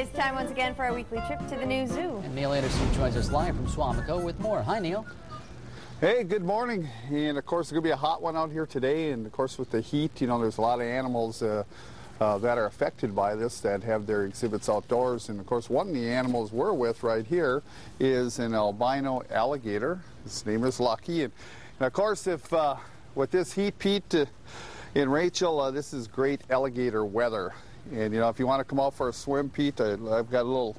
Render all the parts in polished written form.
It's time once again for our weekly trip to the new zoo. And Neil Anderson joins us live from Swamico with more. Hi, Neil. Hey, good morning. And of course, it's going to be a hot one out here today. And of course, with the heat, you know, there's a lot of animals that are affected by this that have their exhibits outdoors. And of course, one of the animals we're with right here is an albino alligator. His name is Lucky. And of course, if with this heat, Pete and Rachel, this is great alligator weather. And you know, if you want to come out for a swim, Pete, I've got a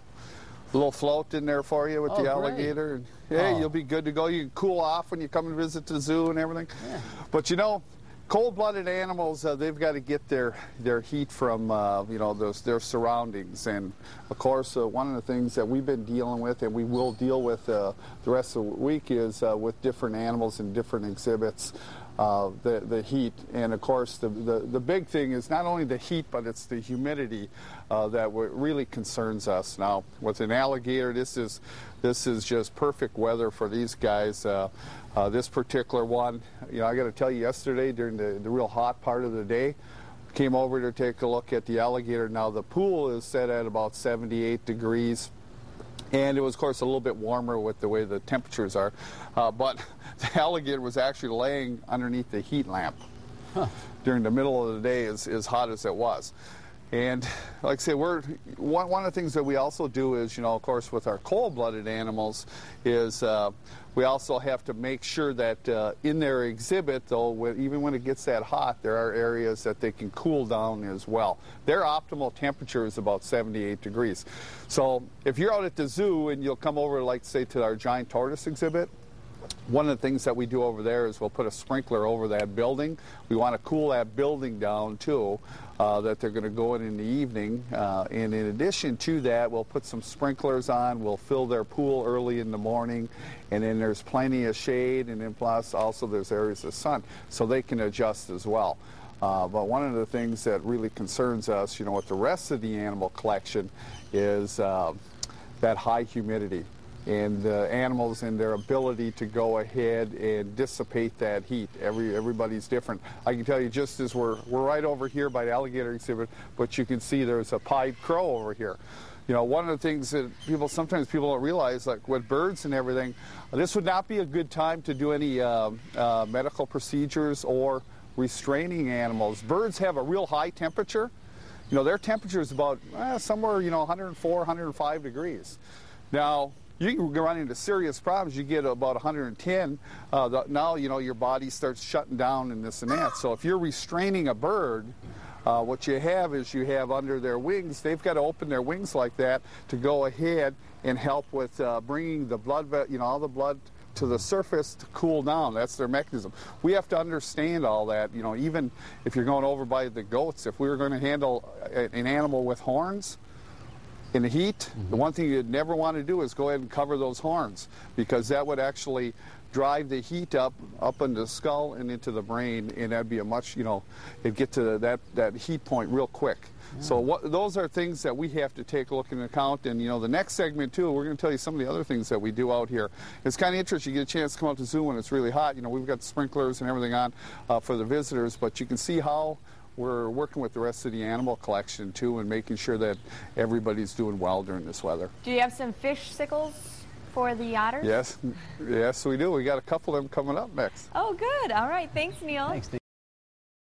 little float in there for you with the alligator. And, hey, you'll be good to go. You can cool off when you come and visit the zoo and everything. Yeah. But you know, cold-blooded animals, they've got to get their heat from you know, their surroundings. And of course, one of the things that we've been dealing with, and we will deal with the rest of the week, is with different animals and different exhibits. The heat, and of course the big thing is not only the heat, but it's the humidity that really concerns us. Now with an alligator, this is just perfect weather for these guys. This particular one, you know, I got to tell you, yesterday during the real hot part of the day, came over to take a look at the alligator. Now the pool is set at about 78 degrees. And it was, of course, a little bit warmer with the way the temperatures are. But the alligator was actually laying underneath the heat lamp during the middle of the day, as hot as it was. And like I say, one of the things that we also do is, you know, of course, with our cold-blooded animals is we also have to make sure that in their exhibit, though, even when it gets that hot, there are areas that they can cool down as well. Their optimal temperature is about 78 degrees. So if you're out at the zoo and you'll come over, like, say, to our giant tortoise exhibit, one of the things that we do over there is we'll put a sprinkler over that building. We want to cool that building down, too, that they're going to go in the evening. And in addition to that, we'll put some sprinklers on. We'll fill their pool early in the morning. And then there's plenty of shade. And then plus also there's areas of sun, so they can adjust as well. But one of the things that really concerns us, you know, with the rest of the animal collection is that high humidity. And the animals and their ability to go ahead and dissipate that heat. Everybody's different. I can tell you, just as we're right over here by the alligator exhibit, but you can see there's a pied crow over here. You know, one of the things that sometimes people don't realize, like with birds and everything, this would not be a good time to do any medical procedures or restraining animals. Birds have a real high temperature. You know, their temperature is about somewhere, you know, 104, 105 degrees. Now, you can run into serious problems. You get about 110. Now, you know, your body starts shutting down and this and that. So if you're restraining a bird, what you have is you have under their wings, they've got to open their wings like that to go ahead and help with bringing the blood, you know, all the blood to the surface to cool down. That's their mechanism. We have to understand all that. You know, even if you're going over by the goats, if we were going to handle an animal with horns, in the heat, the one thing you'd never want to do is go ahead and cover those horns, because that would actually drive the heat up into the skull and into the brain, and that'd be a much, you know, it'd get to that heat point real quick. Yeah. So those are things that we have to take a look into account. And you know, the next segment too, we're going to tell you some of the other things that we do out here. It's kind of interesting. You get a chance to come out to the zoo when it's really hot. You know, we've got the sprinklers and everything on for the visitors, but you can see how we're working with the rest of the animal collection, too, and making sure that everybody's doing well during this weather. Do you have some fish sickles for the otters? Yes, we do. We got a couple of them coming up next. Oh, good. All right. Thanks, Neil. Thanks, Neil.